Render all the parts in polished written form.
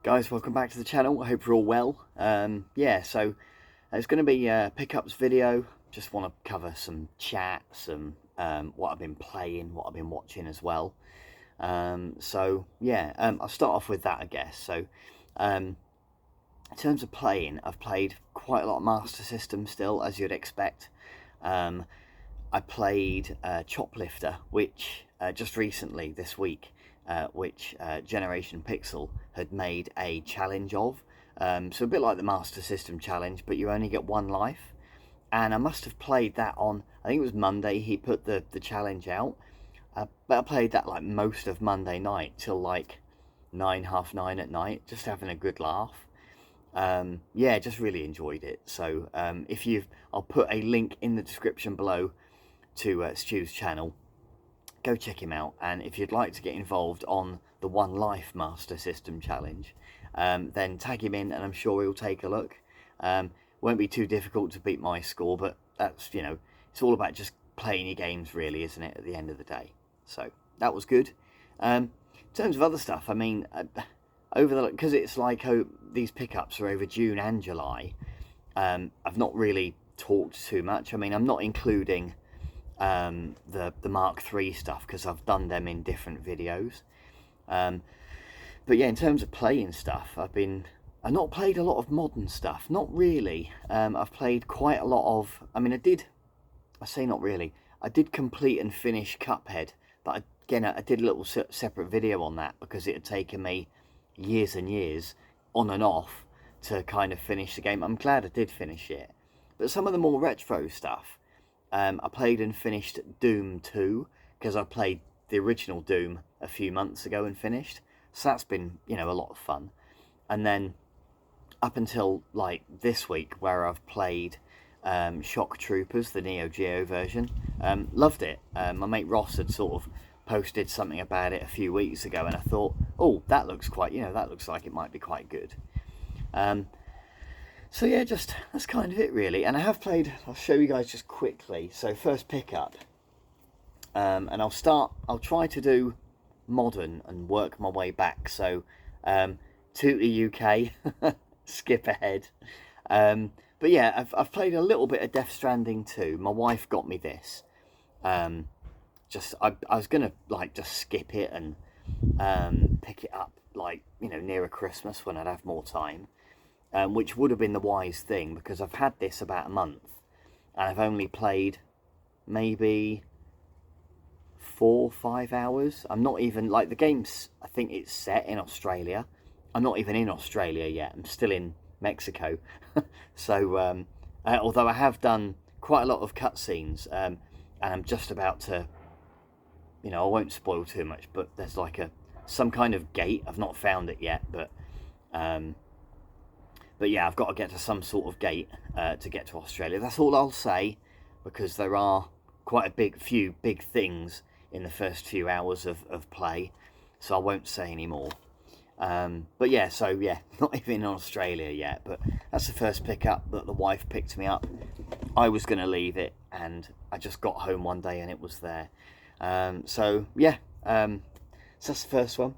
Guys, welcome back to the channel. I hope you're all well. Yeah, so it's going to be a pickups video. Just want to cover some chat, some what I've been playing, what I've been watching as well. I'll start off with that, I guess. So in terms of playing, I've played quite a lot of Master System still, as you'd expect. I played Choplifter, which just recently, this week, which Generation Pixel had made a challenge of. So a bit like the Master System challenge, but you only get one life. And I must have played that on, I think it was Monday he put the challenge out. But I played that like most of Monday night till like 9, half 9 at night, just having a good laugh. Yeah, just really enjoyed it. So I'll put a link in the description below to Stu's channel. Go check him out, and if you'd like to get involved on the One Life Master System Challenge, then tag him in and I'm sure he'll take a look. Won't be too difficult to beat my score, but that's, it's all about just playing your games really, isn't it, at the end of the day. So that was good. In terms of other stuff, I mean, because it's like these pickups are over June and July, I've not really talked too much. I mean, I'm not including the Mark III stuff because I've done them in different videos. But yeah, in terms of playing stuff, I've not played a lot of modern stuff, not really. I've played quite a lot of, I say not really, I did complete and finish Cuphead, but again, I did a little separate video on that because it had taken me years and years on and off to kind of finish the game. I'm glad I did finish it. But some of the more retro stuff, I played and finished Doom 2 because I played the original Doom a few months ago and finished. So that's been, a lot of fun. And then up until like this week where I've played Shock Troopers, the Neo Geo version, loved it. My mate Ross had sort of posted something about it a few weeks ago and I thought, oh, that looks quite, that looks like it might be quite good. So yeah, that's kind of it really. And I have played, I'll show you guys just quickly. So first pickup, and I'll try to do modern and work my way back. So to the UK, skip ahead. But yeah, I've played a little bit of Death Stranding 2. My wife got me this. I was gonna like just skip it and pick it up like nearer Christmas when I'd have more time. Which would have been the wise thing because I've had this about a month and I've only played maybe 4 or 5 hours. I'm not even, like, the game's, I think it's set in Australia. I'm not even in Australia yet. I'm still in Mexico. So, although I have done quite a lot of cutscenes, and I'm just about to, I won't spoil too much, but there's like some kind of gate. I've not found it yet, but yeah, I've got to get to some sort of gate to get to Australia. That's all I'll say, because there are quite a few big things in the first few hours of play, so I won't say any more. But yeah, so yeah, not even in Australia yet, but that's the first pickup that the wife picked me up. I was going to leave it, and I just got home one day and it was there. So yeah, so that's the first one.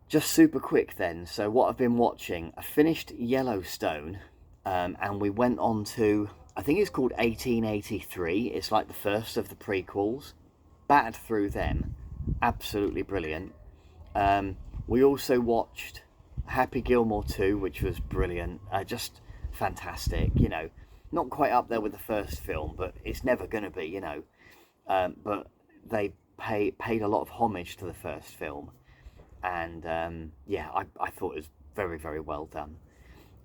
Just super quick then, so what I've been watching, I finished Yellowstone, and we went on to, I think it's called 1883, it's like the first of the prequels, battered through them, absolutely brilliant. We also watched Happy Gilmore 2, which was brilliant, just fantastic, not quite up there with the first film, but it's never going to be, but they paid a lot of homage to the first film. And yeah, I thought it was very, very well done.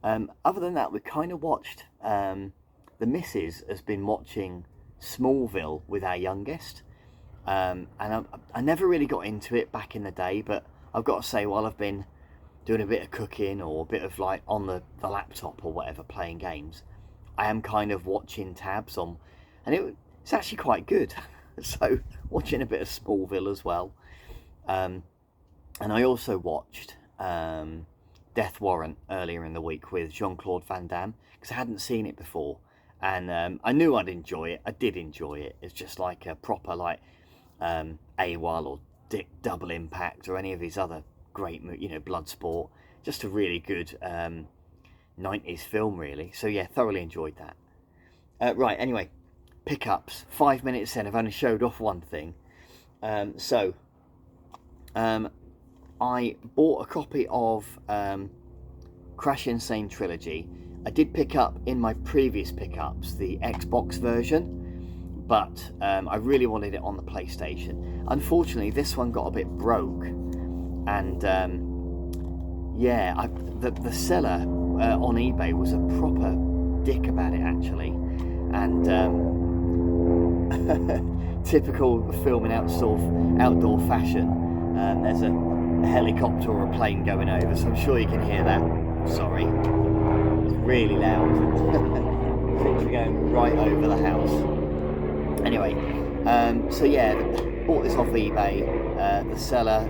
Other than that, we kind of watched, the missus has been watching Smallville with our youngest, and I never really got into it back in the day, but I've got to say, while I've been doing a bit of cooking or a bit of like on the laptop or whatever playing games, I am kind of watching tabs on, and it's actually quite good. So watching a bit of Smallville as well. And I also watched Death Warrant earlier in the week with Jean-Claude Van Damme, because I hadn't seen it before. And I knew I'd enjoy it. I did enjoy it. It's just like a proper, like, AWOL or Double Impact or any of his other great, Bloodsport. Just a really good 90s film, really. So yeah, thoroughly enjoyed that. Right, anyway, pickups. 5 minutes in, I've only showed off one thing. I bought a copy of Crash Insane Trilogy. I did pick up in my previous pickups the Xbox version, but I really wanted it on the PlayStation. Unfortunately, this one got a bit broke, and the seller on eBay was a proper dick about it, actually, and typical filming outdoor fashion. There's a helicopter or a plane going over, so I'm sure you can hear that. Sorry, it's really loud. It's literally going right over the house. Anyway, so yeah, bought this off eBay. The seller,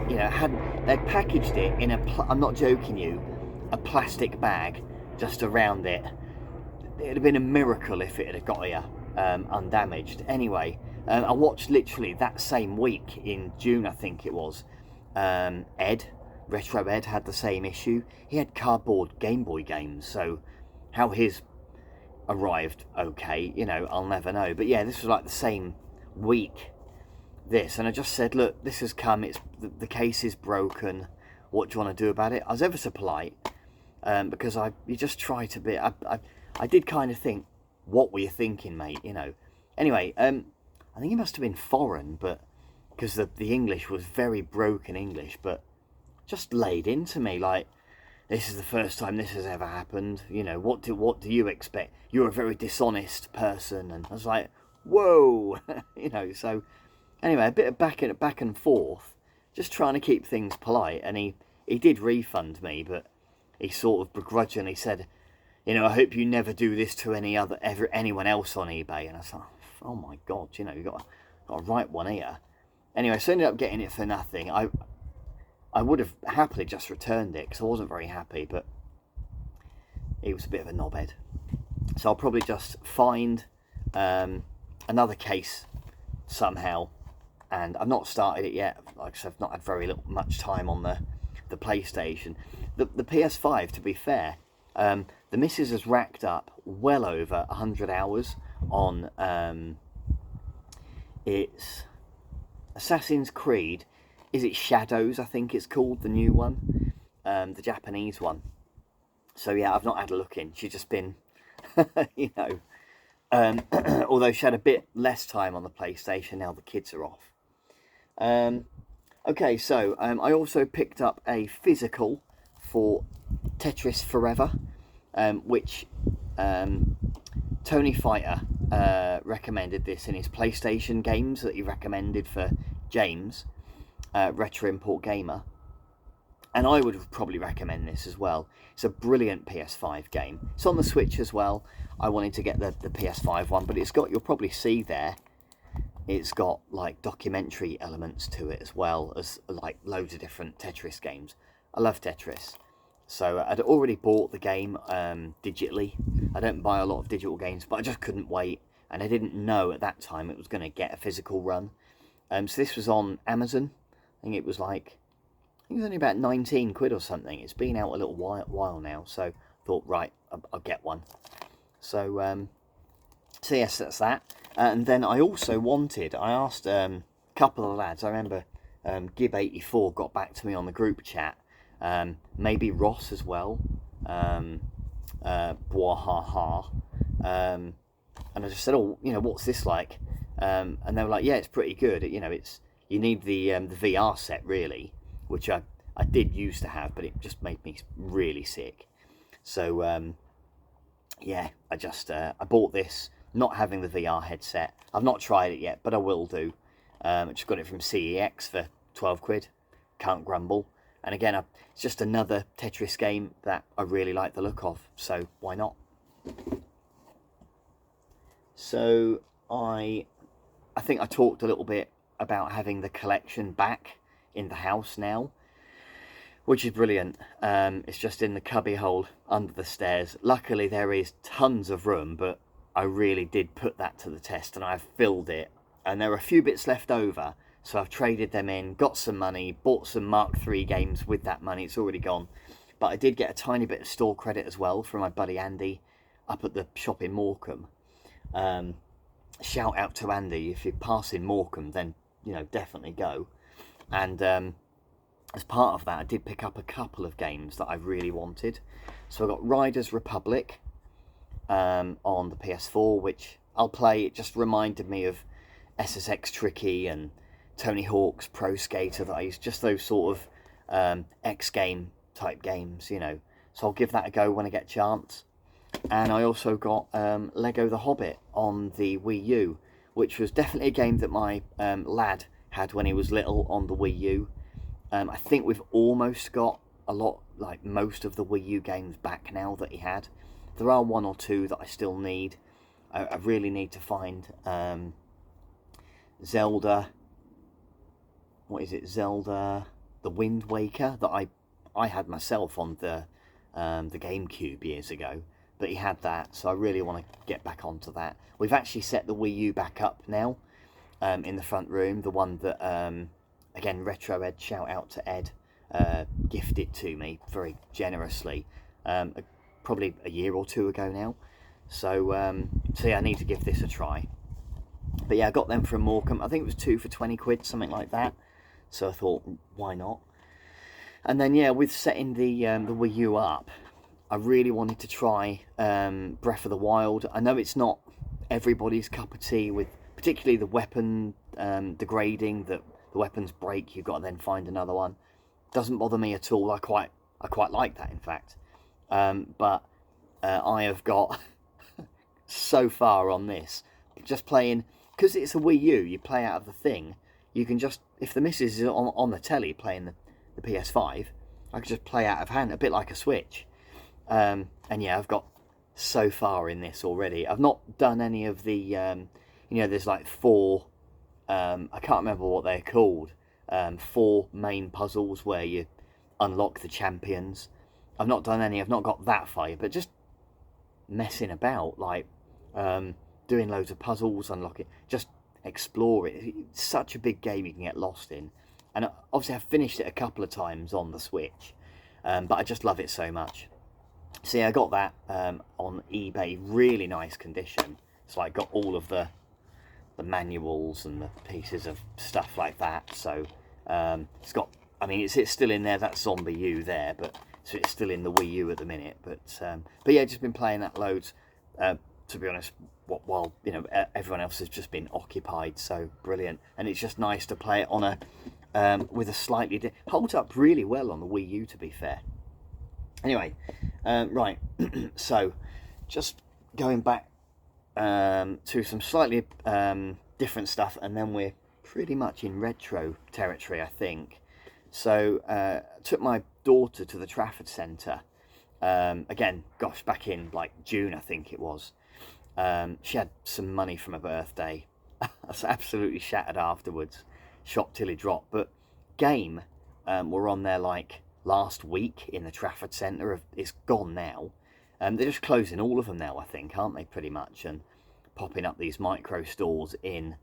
they'd packaged it in I'm not joking you, a plastic bag just around it. It'd have been a miracle if it had got here undamaged. Anyway, I watched literally that same week in June, I think it was. Retro Ed had the same issue. He had cardboard Game Boy games, so how his arrived okay, I'll never know. But yeah, this was like the same week, and I just said, look, this has come, the case is broken, what do you want to do about it? I was ever so polite, because you just try to be, I did kind of think, what were you thinking, mate, Anyway, I think it must have been foreign, but because the English was very broken English, but just laid into me like, this is the first time this has ever happened. What do you expect? You're a very dishonest person. And I was like, whoa, So anyway, a bit of back and forth, just trying to keep things polite. And he did refund me, but he sort of begrudgingly said, I hope you never do this to anyone else on eBay. And I thought, oh my God, you've got a right one here. Anyway, so I ended up getting it for nothing. I would have happily just returned it because I wasn't very happy, but he was a bit of a knobhead. So I'll probably just find another case somehow, and I've not started it yet. Like I said, I've not had much time on the PlayStation. The PS5, to be fair, the missus has racked up well over 100 hours on it's Assassin's Creed. Is it Shadows, I think it's called, the new one, the Japanese one. So yeah, I've not had a look in. She's just been, although she had a bit less time on the PlayStation, now the kids are off. Okay, so I also picked up a physical for Tetris Forever, which Tony Fighter recommended this in his PlayStation games that he recommended for James, Retro Import Gamer, and I would probably recommend this as well. It's a brilliant PS5 game. It's on the Switch as well. I wanted to get the PS5 one, but you'll probably see there, it's got like documentary elements to it as well as like loads of different Tetris games. I love Tetris. So I'd already bought the game digitally. I don't buy a lot of digital games, but I just couldn't wait, and I didn't know at that time it was going to get a physical run. So this was on Amazon. I think it was only about 19 quid or something. It's been out a little while now, so I thought, right, I'll get one. So yes, that's that. And then I also I asked a couple of lads. I remember Gib84 got back to me on the group chat. Maybe Ross as well. Boahaha. And I just said, oh, what's this like? And they were like, yeah, it's pretty good. You need the VR set, really, which I did used to have, but it just made me really sick. So yeah, I bought this, not having the VR headset. I've not tried it yet, but I will do. I just got it from CEX for 12 quid. Can't grumble. And again, it's just another Tetris game that I really like the look of, so why not? So I think I talked a little bit about having the collection back in the house now, which is brilliant. It's just in the cubby hole under the stairs. Luckily there is tons of room, but I really did put that to the test, and I've filled it, and there are a few bits left over, So I've traded them in, got some money, bought some Mark III games with that money. It's already gone. But I did get a tiny bit of store credit as well from my buddy Andy up at the shop in Morecambe. Shout out to Andy. If you pass in Morecambe, then, you know, definitely go. And as part of that, I did pick up a couple of games that I really wanted. So I got Riders Republic on the PS4, which I'll play. It just reminded me of SSX Tricky and Tony Hawk's Pro Skater that I used, just those sort of X game type games, you know. So I'll give that a go when I get a chance. And I also got Lego The Hobbit on the Wii U, which was definitely a game that my lad had when he was little on the Wii U. I think we've almost got most of the Wii U games back now that he had. There are one or two that I still need. I really need to find Zelda. What is it? Zelda The Wind Waker that I had myself on the GameCube years ago. But he had that, so I really want to get back onto that. We've actually set the Wii U back up now in the front room. The one that, again, Retro Ed, shout out to Ed, gifted to me very generously. Probably a year or two ago now. So yeah, I need to give this a try. But yeah, I got them from Morecambe. I think it was 2 for 20 quid, something like that. So I thought, why not? And then yeah, with setting the Wii U up, I really wanted to try Breath of the Wild. I know it's not everybody's cup of tea, with particularly the weapon degrading, that the weapons break, you've got to then find another one. Doesn't bother me at all. I quite like that, in fact. But I have got so far on this, just playing, because it's a Wii U, you play out of the thing. You can just, if the missus is on the telly playing the PS5, I can just play out of hand, a bit like a Switch. And yeah, I've got so far in this already. I've not done any of the, you know, there's like 4, I can't remember what they're called, 4 main puzzles where you unlock the champions. I've not done any, I've not got that far, but just messing about, like doing loads of puzzles, unlocking, just explore it. It's such a big game you can get lost in. And obviously I've finished it a couple of times on the Switch, but I just love it so much. So yeah, I got that on eBay, really nice condition. So I got all of the manuals and the pieces of stuff like that. So it's got, I mean, it's still in there, that Zombie U there, but so it's still in the Wii U at the minute. But yeah, just been playing that loads. To be honest, while you know everyone else has just been occupied, so brilliant. And it's just nice to play it on a with a slightly holds up really well on the Wii U, to be fair. Anyway, right, so just going back to some slightly different stuff, and then we're pretty much in retro territory, I think. So took my daughter to the Trafford Centre, again, gosh, back in like June, I think it was. She had some money from her birthday. I was absolutely shattered afterwards, shot till it dropped. But Game were on there like last week in the Trafford Centre. It's gone now. They're just closing all of them now, I think, aren't they, pretty much, and popping up these micro stores in,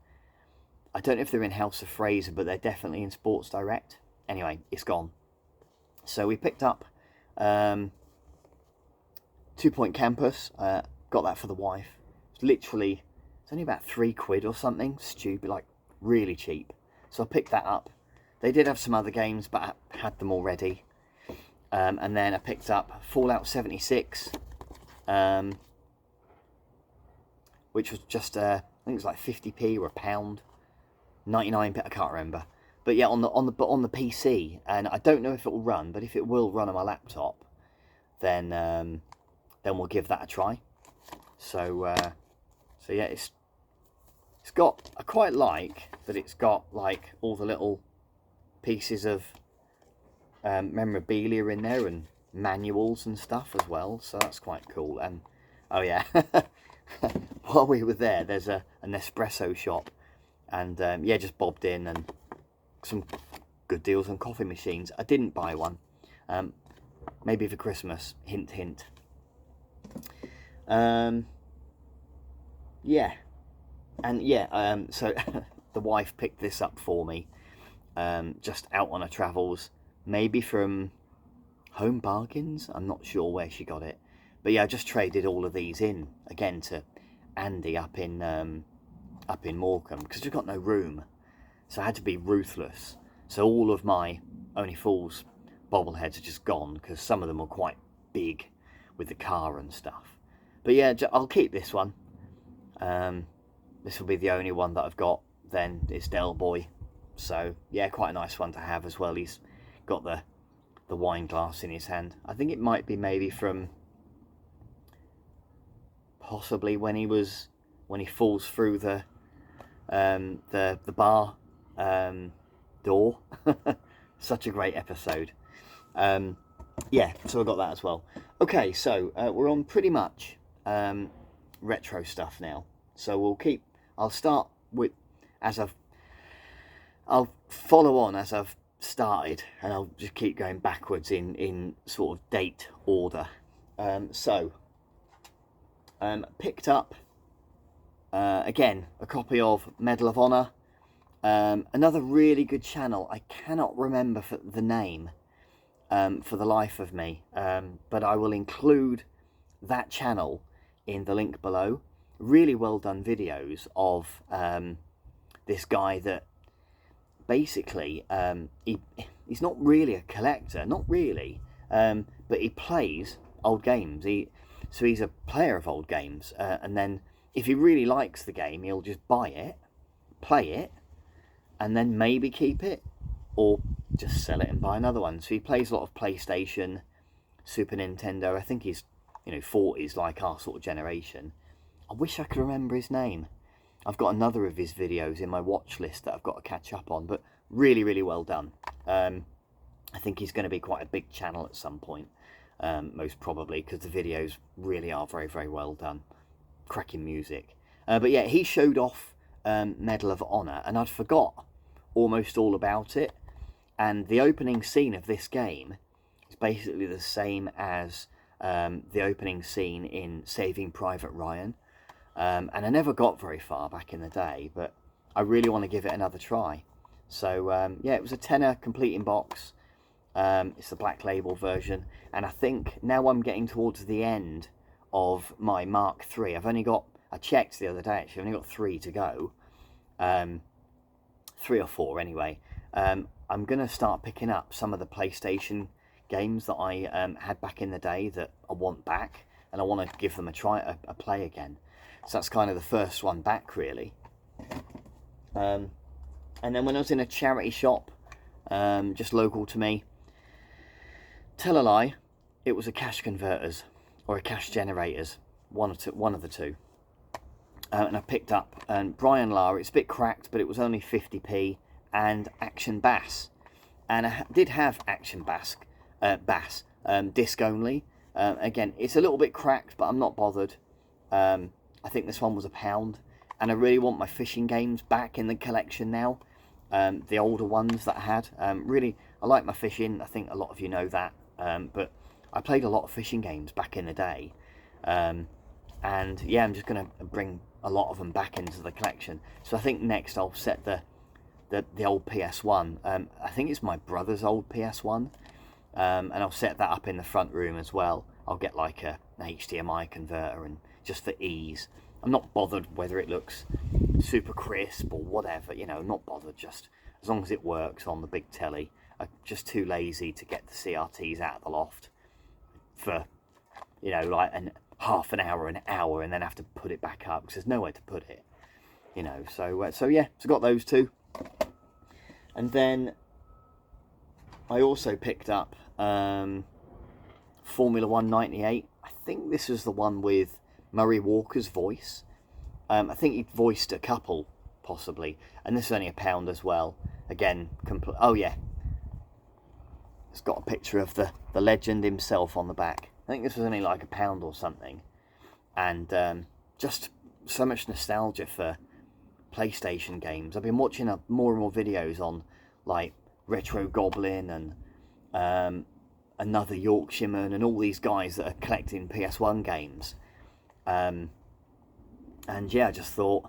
I don't know if they're in House of Fraser, but they're definitely in Sports Direct. Anyway, it's gone. So we picked up 2 Point Campus, got that for the wife. It's literally, it's only about £3 or something, stupid, like really cheap. So I picked that up. They did have some other games, but I had them already. And then I picked up Fallout 76, which was just, I think it was like 50p or £1, 99p, I can't remember. But yeah, on the PC, and I don't know if it will run, but if it will run on my laptop, then we'll give that a try. So yeah, it's got, I quite like that it's got like all the little pieces of memorabilia in there and manuals and stuff as well, so that's quite cool. And oh yeah, while we were there, there's an Nespresso shop, and yeah, just bobbed in, and some good deals on coffee machines. I didn't buy one, maybe for Christmas, hint hint. Yeah, and yeah, so the wife picked this up for me, just out on her travels, maybe from Home Bargains. I'm not sure where she got it, but yeah, I just traded all of these in again to Andy up in Morecambe, because we've got no room, so I had to be ruthless. So all of my Only Fools bobbleheads are just gone, because some of them were quite big with the car and stuff. But yeah, I'll keep this one. This will be the only one that I've got. Then it's Del Boy. So yeah, quite a nice one to have as well. He's got the wine glass in his hand. I think it might be maybe from possibly when he falls through the bar door. Such a great episode. Yeah, so I got that as well. Okay, so we're on pretty much retro stuff now. So I'll start with I'll follow on as I've started, and I'll just keep going backwards in sort of date order. Picked up again a copy of Medal of Honor. Another really good channel. I cannot remember the name for the life of me, but I will include that channel in the link below. Really well done videos of this guy that basically he's not really a collector, not really, but he plays old games. So he's a player of old games, and then if he really likes the game, he'll just buy it, play it, and then maybe keep it, or just sell it and buy another one. So he plays a lot of PlayStation, Super Nintendo. I think he's 40s, like our sort of generation. I wish I could remember his name. I've got another of his videos in my watch list that I've got to catch up on, but really, really well done. I think he's going to be quite a big channel at some point, most probably, because the videos really are very, very well done. Cracking music. But yeah, he showed off Medal of Honor, and I'd forgot almost all about it. And the opening scene of this game is basically the same as the opening scene in Saving Private Ryan. And I never got very far back in the day, but I really want to give it another try. So yeah, it was a tenner complete in box. It's the Black Label version, and I think now I'm getting towards the end of my Mark III. I checked the other day actually, I've only got 3 to go. 3 or 4 anyway. I'm going to start picking up some of the PlayStation games that I had back in the day that I want back, and I want to give them a play again. So that's kind of the first one back, really. And then when I was in a charity shop, just local to me, tell a lie, it was a cash converters or a cash generators, one of the two. And I picked up Brian Lara. It's a bit cracked, but it was only 50p, and Action Bass. And I did have Action Bass, disc only. Again, it's a little bit cracked, but I'm not bothered. I think this one was £1, and I really want my fishing games back in the collection now. The older ones that I had. Really, I like my fishing. I think a lot of you know that. But I played a lot of fishing games back in the day. And yeah, I'm just going to bring a lot of them back into the collection. So I think next I'll set the old PS1. I think it's my brother's old PS1. And I'll set that up in the front room as well. I'll get like an HDMI converter, and just for ease, I'm not bothered whether it looks super crisp or whatever, not bothered, just as long as it works on the big telly. I'm just too lazy to get the CRTs out of the loft for like half an hour, and then have to put it back up because there's nowhere to put it, so yeah, so got those two. And then I also picked up Formula 1 98. I think this was the one with Murray Walker's voice. I think he voiced a couple, possibly. And this is only £1 as well. Again, oh yeah. It's got a picture of the legend himself on the back. I think this was only like £1 or something. And just so much nostalgia for PlayStation games. I've been watching more and more videos on like Retro Goblin and Another Yorkshireman and all these guys that are collecting PS1 games. And yeah, I just thought,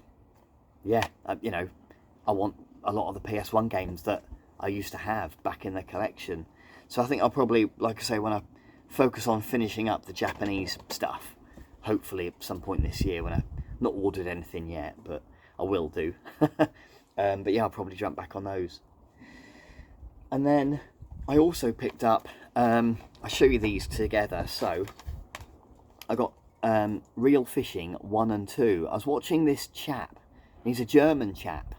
yeah, I want a lot of the PS1 games that I used to have back in the collection. So I think I'll probably, like I say, when I focus on finishing up the Japanese stuff, hopefully at some point this year, when I've not ordered anything yet, but I will do. But yeah, I'll probably jump back on those. And then I also picked up, I'll show you these together. So I got Real Fishing 1 and 2. I was watching this chap. He's a German chap.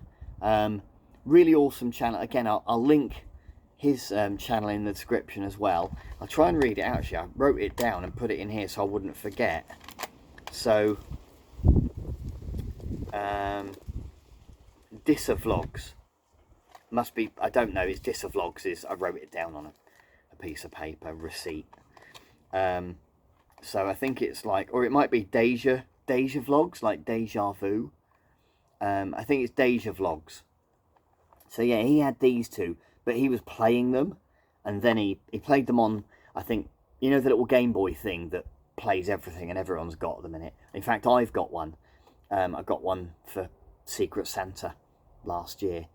Really awesome channel. Again, I'll link his channel in the description as well. I'll try and read it out. Actually, I wrote it down and put it in here so I wouldn't forget. So, Vlogs must be, I don't know, it's Vlogs. I wrote it down on a piece of paper, receipt. So I think it's like, or it might be Deja Vlogs, like Deja Vu. I think it's Deja Vlogs. So yeah, he had these two, but he was playing them, and then he played them on, I think, you know, the little Game Boy thing that plays everything and everyone's got them in it. In fact, I've got one. I got one for Secret Santa last year,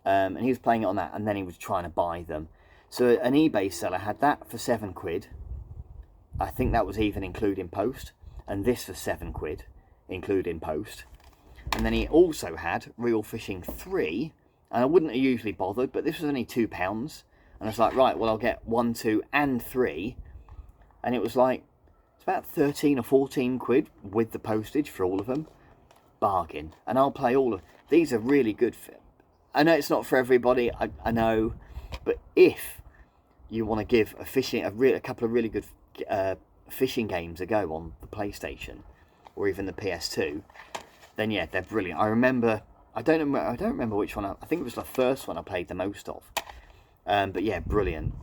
and he was playing it on that, and then he was trying to buy them. So an eBay seller had that for £7. I think that was even including post, and this for £7, including post. And then he also had Real Fishing 3, and I wouldn't have usually bothered, but this was only £2. And I was like, right, well, I'll get 1, 2, and 3. And it was like, it's about 13 or 14 quid with the postage for all of them. Bargain. And I'll play all of these. Are really good. I know it's not for everybody, I know, but if you want to give a couple of really good fishing games a go on the PlayStation or even the PS2, then yeah, they're brilliant. I don't remember which one. I think it was the first one I played the most of. But yeah, brilliant.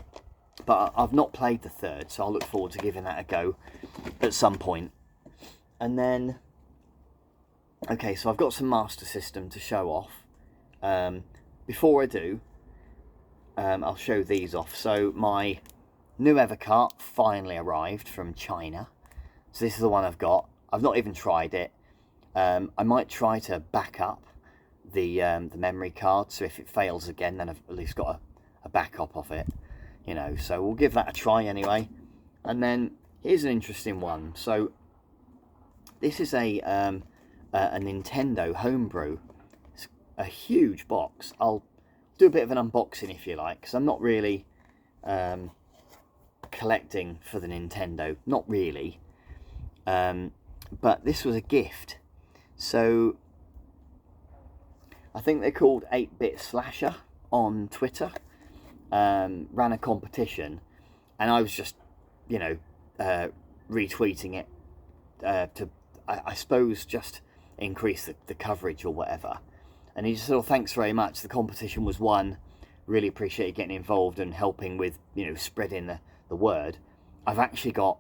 But I've not played the third, so I'll look forward to giving that a go at some point. And then, okay, so I've got some Master System to show off. Before I do, I'll show these off. So my new Evercart finally arrived from China. So this is the one I've got. I've not even tried it. I might try to back up the memory card, so if it fails again, then I've at least got a backup of it, you know. So we'll give that a try anyway. And then here's an interesting one. So this is a Nintendo homebrew. It's a huge box. I'll do a bit of an unboxing if you like, because I'm not really collecting for the Nintendo, not really. But this was a gift. So I think they're called 8-Bit Slasher on Twitter. Ran a competition, and I was just, you know, retweeting it to, I suppose, just increase the coverage or whatever. And he just said, "Oh, thanks very much. The competition was won. Really appreciate you getting involved and helping with, you know, spreading the word. I've actually got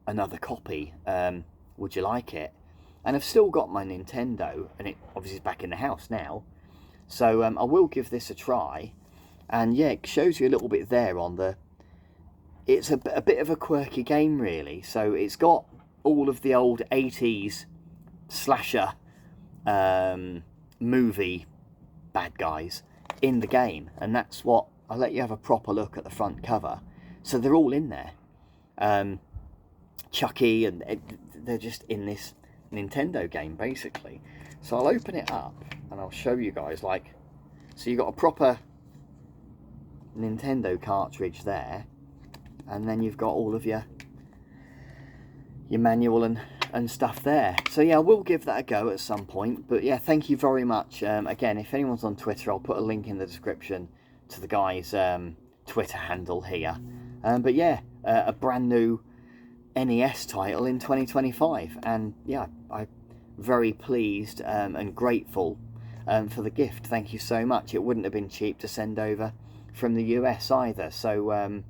another copy. Would you like it?" And I've still got my Nintendo, and it obviously is back in the house now. So I will give this a try. And yeah, it shows you a little bit there on the... It's a bit of a quirky game, really. So it's got all of the old 80s slasher movie bad guys in the game. And that's what... I'll let you have a proper look at the front cover. So they're all in there. Chucky, and they're just in this Nintendo game, basically. So I'll open it up and I'll show you guys, like, so you've got a proper Nintendo cartridge there, and then you've got all of your manual and stuff there. So yeah, I will give that a go at some point. But yeah, thank you very much. Again, if anyone's on Twitter, I'll put a link in the description to the guy's Twitter handle here. But yeah, a brand new NES title in 2025, and yeah, I'm very pleased and grateful for the gift. Thank you so much. It wouldn't have been cheap to send over from the US either, so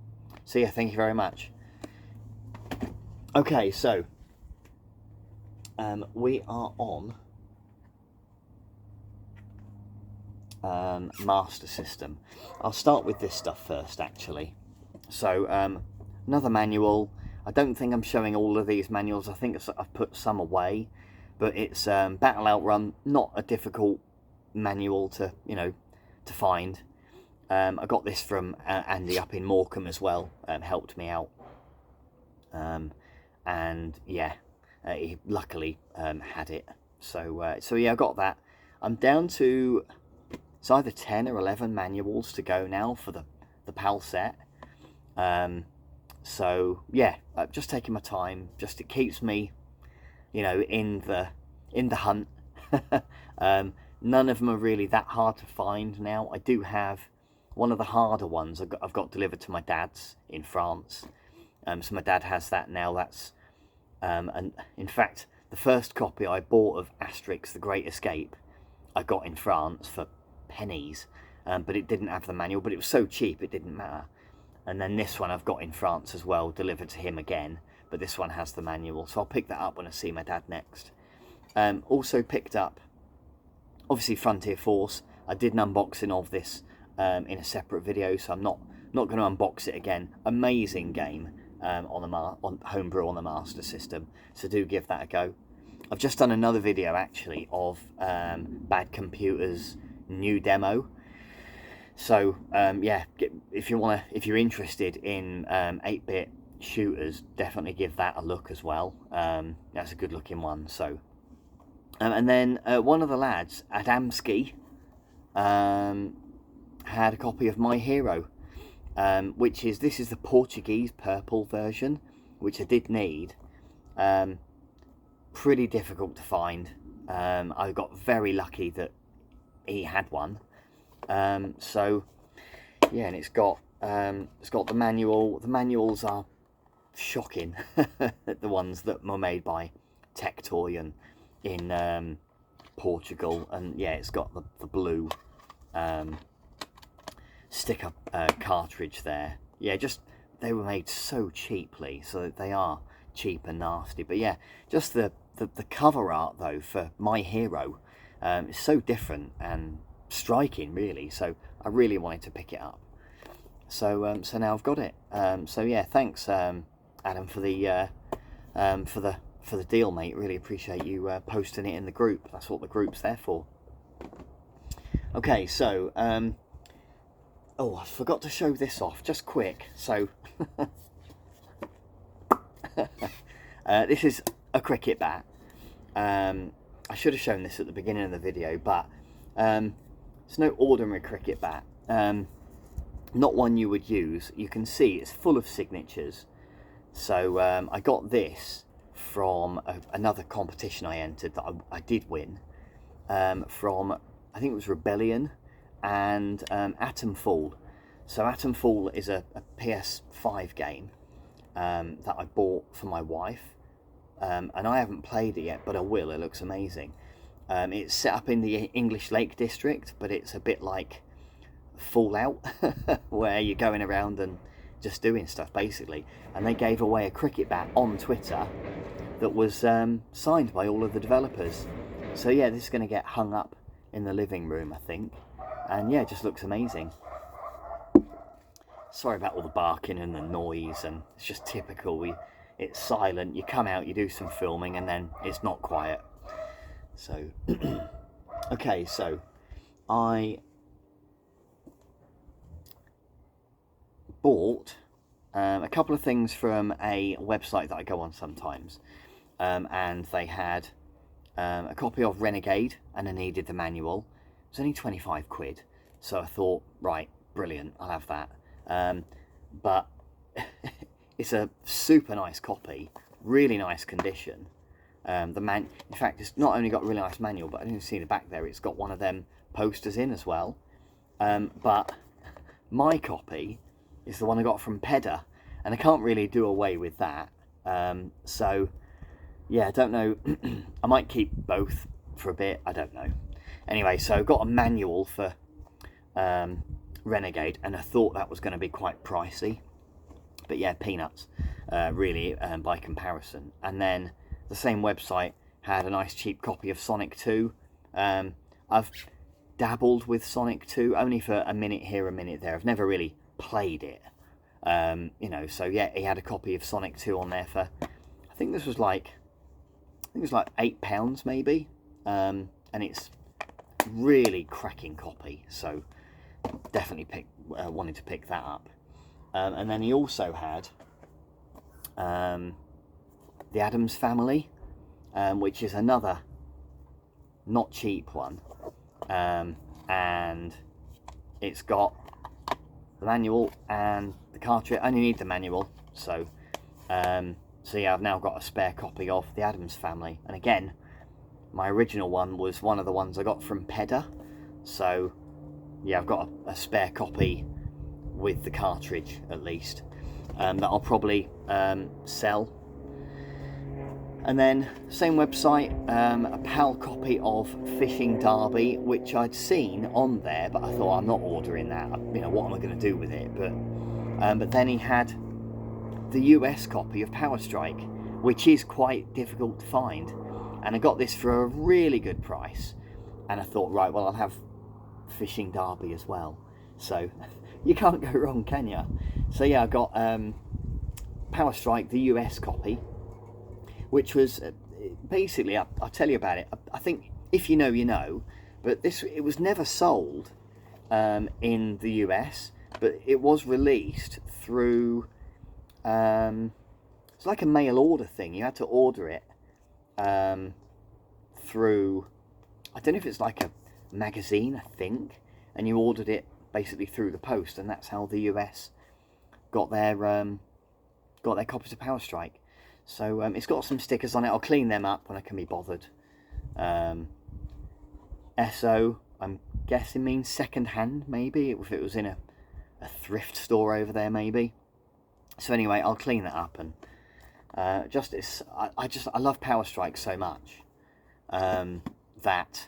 so yeah, thank you very much. Okay, so we are on Master System. I'll start with this stuff first, actually. So another manual. I don't think I'm showing all of these manuals. I think I've put some away, but it's Battle Outrun, not a difficult manual to, you know, to find. I got this from Andy up in Morecambe as well, helped me out. And yeah, he luckily had it. So yeah, I got that. I'm down to, it's either 10 or 11 manuals to go now for the PAL set. So yeah, just taking my time. Just it keeps me, you know, in the hunt. None of them are really that hard to find now. I do have one of the harder ones I've got delivered to my dad's in France. So my dad has that now. That's and in fact, the first copy I bought of Asterix: The Great Escape, I got in France for pennies, but it didn't have the manual. But it was so cheap, it didn't matter. And then this one I've got in France as well, delivered to him again. But this one has the manual, so I'll pick that up when I see my dad next. Also picked up, obviously, Frontier Force. I did an unboxing of this in a separate video, so I'm not going to unbox it again. Amazing game on homebrew on the Master System, so do give that a go. I've just done another video actually of Bad Computer's new demo. So yeah, if you're interested in 8-bit shooters, definitely give that a look as well. That's a good looking one. So and then one of the lads at Amsky had a copy of My Hero, this is the Portuguese purple version, which I did need. Pretty difficult to find. I got very lucky that he had one. So yeah, and it's got the manual. The manuals are shocking. The ones that were made by Tectoy and in Portugal, and yeah, it's got the blue sticker cartridge there. Yeah, just they were made so cheaply, so they are cheap and nasty. But yeah, just the cover art though for My Hero is so different and striking, really. So I really wanted to pick it up. So so now I've got it. So yeah, thanks Adam for the deal, mate. Really appreciate you posting it in the group. That's what the group's there for. Okay, so oh, I forgot to show this off, just quick. So this is a cricket bat. I should have shown this at the beginning of the video, but it's no ordinary cricket bat. Not one you would use. You can see it's full of signatures. So I got this from another competition I entered that I did win, from, I think it was Rebellion and Atomfall. So Atomfall is a PS5 game that I bought for my wife, and I haven't played it yet, but I will. It looks amazing. It's set up in the English Lake District, but it's a bit like Fallout, where you're going around and just doing stuff basically. And they gave away a cricket bat on Twitter that was signed by all of the developers. So yeah, this is going to get hung up in the living room, I think. And yeah, it just looks amazing. Sorry about all the barking and the noise, and it's just typical. It's silent, you come out, you do some filming, and then it's not quiet. So okay, so I bought a couple of things from a website that I go on sometimes, and they had a copy of Renegade, and I needed the manual. It was only 25 quid, so I thought, right, brilliant, I'll have that. But it's a super nice copy, really nice condition. In fact, it's not only got a really nice manual, but I didn't see the back there, it's got one of them posters in as well. But my copy is the one I got from Pedder, and I can't really do away with that. So yeah, I don't know. I might keep both for a bit, I don't know. Anyway, so I've got a manual for Renegade, and I thought that was going to be quite pricey, but yeah, peanuts, really, by comparison. And then the same website had a nice cheap copy of Sonic 2. I've dabbled with Sonic 2 only for a minute here, a minute there. I've never really played it, you know. So yeah, he had a copy of Sonic 2 on there for, I think this was like, I think it was like £8 maybe, and it's really cracking copy, so definitely wanted to pick that up. And then he also had the Addams Family, which is another not cheap one, and it's got the manual and the cartridge. I only need the manual, so yeah, I've now got a spare copy of the Addams Family. And again, my original one was one of the ones I got from Pedder, so yeah, I've got a spare copy with the cartridge at least, that I'll probably sell. And then same website, a PAL copy of Fishing Derby, which I'd seen on there, but I thought, I'm not ordering that, you know, what am I going to do with it? But then he had the US copy of Power Strike, which is quite difficult to find, and I got this for a really good price, and I thought, right, well, I'll have Fishing Derby as well, so you can't go wrong, can you? So yeah, I got Power Strike, the US copy, which was basically, I'll tell you about it. I think if you know, you know, but it was never sold in the US, but it was released through, it's like a mail order thing. You had to order it through, I don't know if it's like a magazine, I think, and you ordered it basically through the post, and that's how the US got their copies of Power Strike. So it's got some stickers on it. I'll clean them up when I can be bothered. SO, I'm guessing means second hand, maybe, if it was in a thrift store over there, maybe. So anyway, I'll clean that up, and I love Power Strike so much that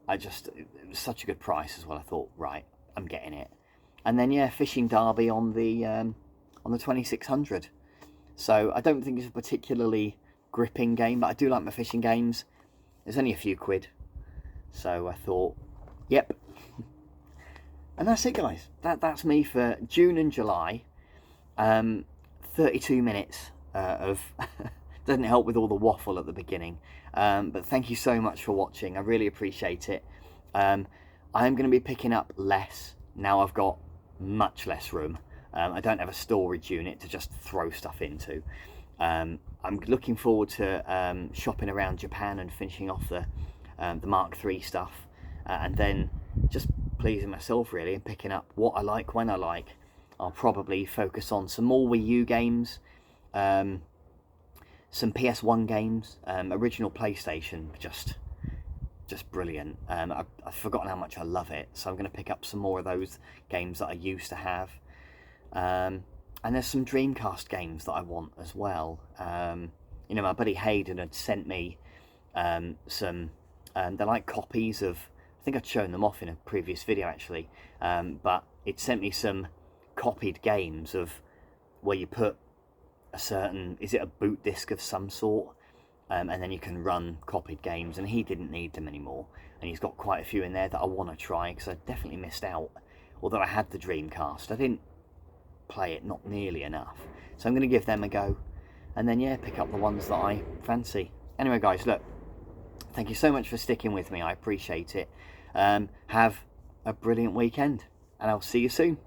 it was such a good price as well. I thought, right, I'm getting it. And then yeah, Fishing Derby on the 2600. So I don't think it's a particularly gripping game, but I do like my fishing games. There's only a few quid, so I thought, yep. And that's it, guys. That's me for June and July. 32 minutes of doesn't help with all the waffle at the beginning, but thank you so much for watching. I really appreciate it. I'm going to be picking up less now. I've got much less room. I don't have a storage unit to just throw stuff into. I'm looking forward to shopping around Japan and finishing off the Mark III stuff, and then just pleasing myself really and picking up what I like when I like. I'll probably focus on some more Wii U games, some PS1 games, original PlayStation, just brilliant. I've forgotten how much I love it, so I'm going to pick up some more of those games that I used to have. And there's some Dreamcast games that I want as well. You know, my buddy Hayden had sent me some, they're like copies of, I think I'd shown them off in a previous video actually, but it sent me some copied games of where you put a certain, is it a boot disc of some sort, and then you can run copied games, and he didn't need them anymore, and he's got quite a few in there that I want to try, because I definitely missed out. Although I had the Dreamcast, I didn't play it, not nearly enough, so I'm going to give them a go, and then yeah, pick up the ones that I fancy. Anyway guys, look, thank you so much for sticking with me, I appreciate it. Have a brilliant weekend, and I'll see you soon.